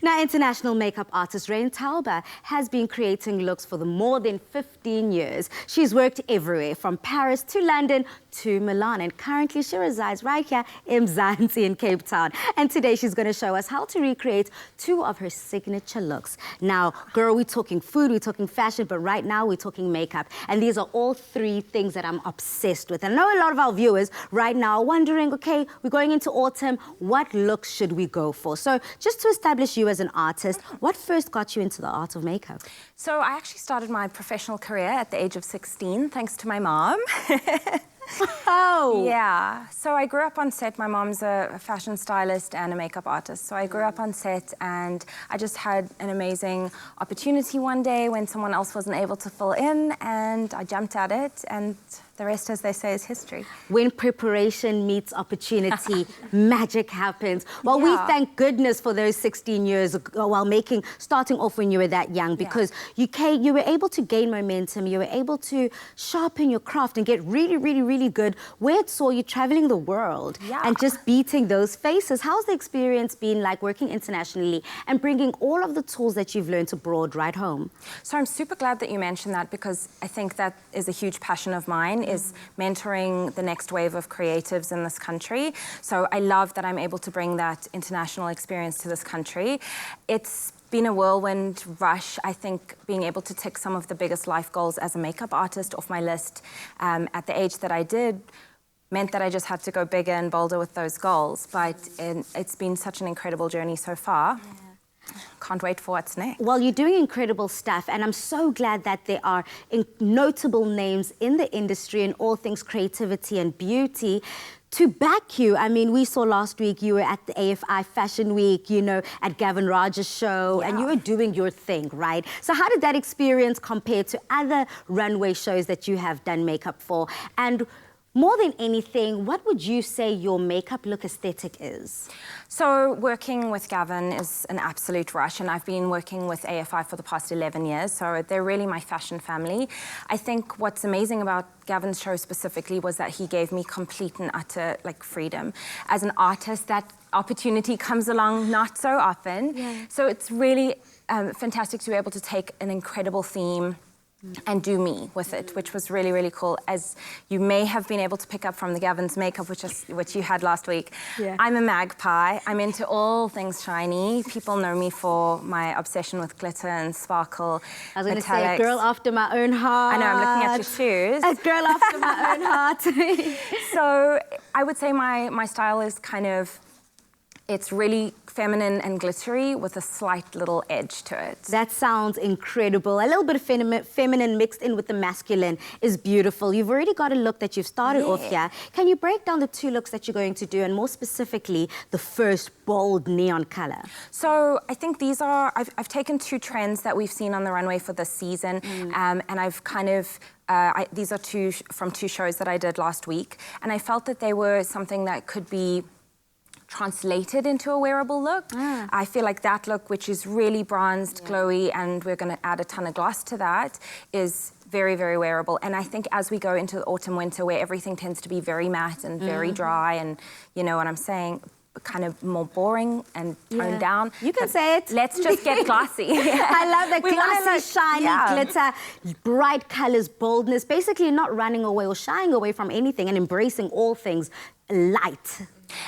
Now, international makeup artist Raine Tauber has been creating looks for more than 15 years. She's worked everywhere, from Paris to London to Milan, and currently she resides right here in Mzansi in Cape Town. And today she's going to show us how to recreate two of her signature looks. Now, girl, we're talking food, we're talking fashion, but right now we're talking makeup. And these are all three things that I'm obsessed with. And I know a lot of our viewers right now are wondering, okay, we're going into autumn, what looks should we go for? So just to establish you as an artist, what first got you into the art of makeup? So I actually started my professional career at the age of 16, thanks to my mom. Oh! Yeah, so I grew up on set. My mom's a fashion stylist and a makeup artist. So I grew up on set, and I just had an amazing opportunity one day when someone else wasn't able to fill in, and I jumped at it, and the rest, as they say, is history. When preparation meets opportunity, magic happens. Well, we thank goodness for those 16 years while starting off when you were that young, because you were able to gain momentum, you were able to sharpen your craft and get really, really, really good. Where it saw you traveling the world and just beating those faces. How's the experience been like working internationally and bringing all of the tools that you've learned abroad right home? So I'm super glad that you mentioned that, because I think that is a huge passion of mine, is mentoring the next wave of creatives in this country. So I love that I'm able to bring that international experience to this country. It's been a whirlwind rush. I think being able to tick some of the biggest life goals as a makeup artist off my list at the age that I did meant that I just had to go bigger and bolder with those goals. But it's been such an incredible journey so far. Can't wait for what's next. Well, you're doing incredible stuff, and I'm so glad that there are notable names in the industry in all things creativity and beauty to back you. I mean, we saw last week you were at the AFI Fashion Week, you know, at Gavin Raj's show, and you were doing your thing, right? So how did that experience compare to other runway shows that you have done makeup for? And more than anything, what would you say your makeup look aesthetic is? So working with Gavin is an absolute rush, and I've been working with AFI for the past 11 years, so they're really my fashion family. I think what's amazing about Gavin's show specifically was that he gave me complete and utter freedom. As an artist, that opportunity comes along not so often. So it's really fantastic to be able to take an incredible theme and do me with it, which was really, really cool. As you may have been able to pick up from the Gavin's makeup, which you had last week, I'm a magpie. I'm into all things shiny. People know me for my obsession with glitter and sparkle. I was going to say, a girl after my own heart. I know, I'm looking at your shoes. A girl after my own heart. So I would say my style is kind of, it's really feminine and glittery with a slight little edge to it. That sounds incredible. A little bit of feminine mixed in with the masculine is beautiful. You've already got a look that you've started off here. Can you break down the two looks that you're going to do, and more specifically, the first bold neon color? So I think these are, I've taken two trends that we've seen on the runway for this season, and I've kind of, these are from two shows that I did last week, and I felt that they were something that could be translated into a wearable look. I feel like that look, which is really bronzed, glowy, and we're going to add a ton of gloss to that, is very, very wearable. And I think as we go into the autumn, winter, where everything tends to be very matte and very dry, and you know what I'm saying, kind of more boring and toned down. You can say it. Let's just get glossy. I love that glossy, shiny, glitter, bright colors, boldness, basically not running away or shying away from anything and embracing all things light.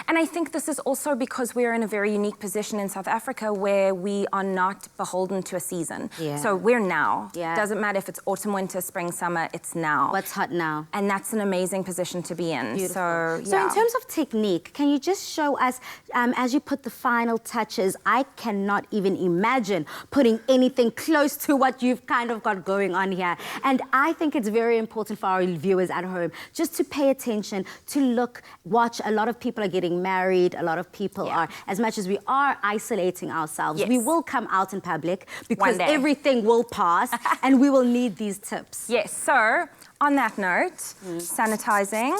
And I think this is also because we're in a very unique position in South Africa where we are not beholden to a season. So we're now. Doesn't matter if it's autumn, winter, spring, summer, it's now. What's hot now? And that's an amazing position to be in. So in terms of technique, can you just show us, as you put the final touches, I cannot even imagine putting anything close to what you've kind of got going on here. And I think it's very important for our viewers at home just to pay attention, to watch. A lot of people are getting married, a lot of people are, as much as we are isolating ourselves, we will come out in public because everything will pass and we will need these tips. Yes, so on that note, sanitizing,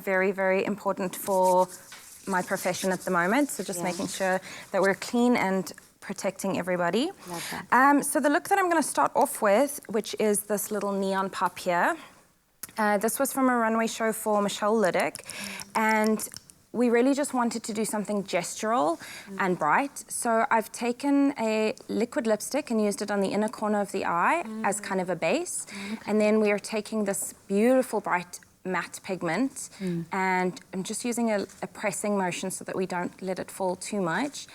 very, very important for my profession at the moment. So just making sure that we're clean and protecting everybody. So the look that I'm going to start off with, which is this little neon pop here. This was from a runway show for Michelle Liddick, and we really just wanted to do something gestural and bright. So I've taken a liquid lipstick and used it on the inner corner of the eye as kind of a base. And then we are taking this beautiful bright matte pigment and I'm just using a pressing motion so that we don't let it fall too much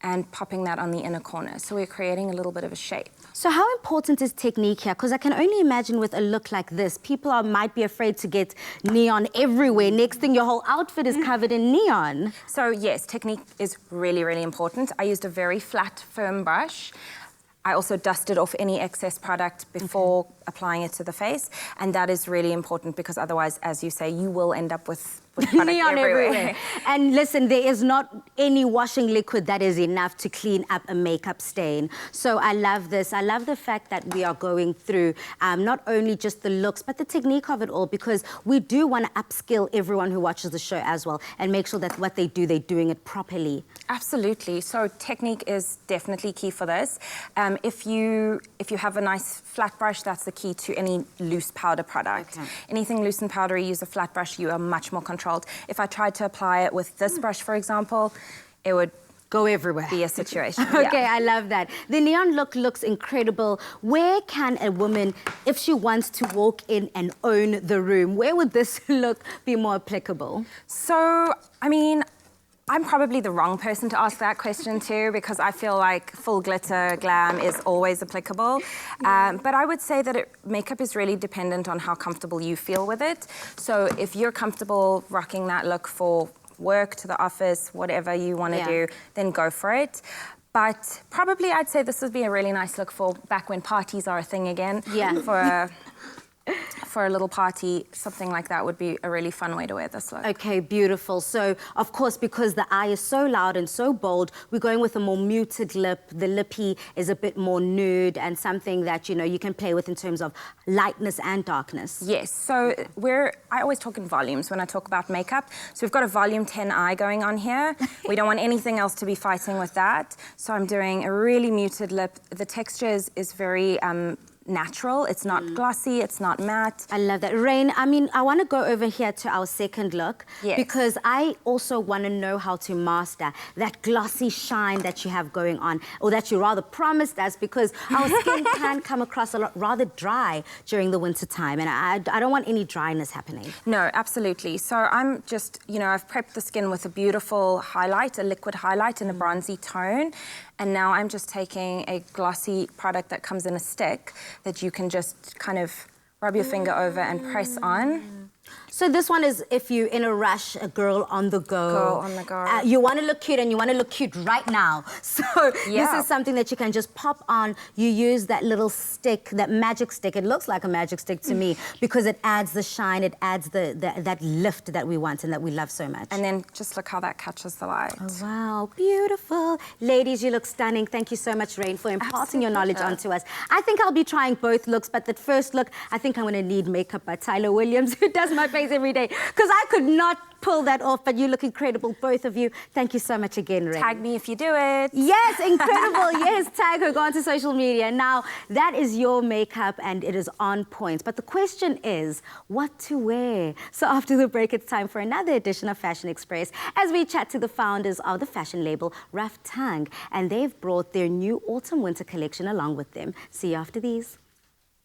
and popping that on the inner corner. So we're creating a little bit of a shape. So how important is technique here? Because I can only imagine with a look like this, people might be afraid to get neon everywhere. Next thing, your whole outfit is covered in neon. So yes, technique is really, really important. I used a very flat, firm brush. I also dusted off any excess product before applying it to the face. And that is really important because otherwise, as you say, you will end up with product neon everywhere. And listen, there is not any washing liquid that is enough to clean up a makeup stain. So I love this. I love the fact that we are going through not only just the looks, but the technique of it all, because we do want to upskill everyone who watches the show as well and make sure that what they do, they're doing it properly. Absolutely. So technique is definitely key for this. If you have a nice flat brush, that's the key to any loose powder product. Okay. Anything loose and powdery, use a flat brush, you are much more controlled. If I tried to apply it with this brush, for example, it would go everywhere. Be a situation. Okay, yeah. I love that. The neon look looks incredible. Where can a woman, if she wants to walk in and own the room, where would this look be more applicable? So, I mean, I'm probably the wrong person to ask that question to because I feel like full glitter glam is always applicable. But I would say that makeup is really dependent on how comfortable you feel with it. So if you're comfortable rocking that look for work, to the office, whatever you want to do, then go for it. But probably I'd say this would be a really nice look for back when parties are a thing again. Yeah. For a little party, something like that would be a really fun way to wear this look. Okay, beautiful. So, of course, because the eye is so loud and so bold, we're going with a more muted lip. The lippy is a bit more nude and something that, you know, you can play with in terms of lightness and darkness. Yes, so I always talk in volumes when I talk about makeup. So we've got a volume 10 eye going on here. We don't want anything else to be fighting with that. So I'm doing a really muted lip. The texture is very natural. It's not glossy, it's not matte. I love that. Raine, I mean, I want to go over here to our second look because I also want to know how to master that glossy shine that you have going on, or that you rather promised us, because our skin can come across a lot rather dry during the winter time, and I don't want any dryness happening. No, absolutely. So I'm just, you know, I've prepped the skin with a beautiful highlight, a liquid highlight in a bronzy tone. And now I'm just taking a glossy product that comes in a stick that you can just kind of rub your finger over and press on. So this one is if you're in a rush, a girl on the go. Girl on the go. You want to look cute and you want to look cute right now. So this is something that you can just pop on. You use that little stick, that magic stick. It looks like a magic stick to me because it adds the shine, it adds that lift that we want and that we love so much. And then just look how that catches the light. Oh, wow, beautiful. Ladies, you look stunning. Thank you so much, Raine, for imparting your knowledge onto us. I think I'll be trying both looks, but that first look, I think I'm going to need makeup by Tyler Williams, who does my face every day, because I could not pull that off, but you look incredible, both of you. Thank you so much again, Raine. Tag me if you do it. Yes, incredible. Yes, tag her, go onto social media. Now, that is your makeup and it is on point. But the question is, what to wear? So after the break, it's time for another edition of Fashion Express as we chat to the founders of the fashion label Rough Tongue, and they've brought their new autumn-winter collection along with them. See you after these.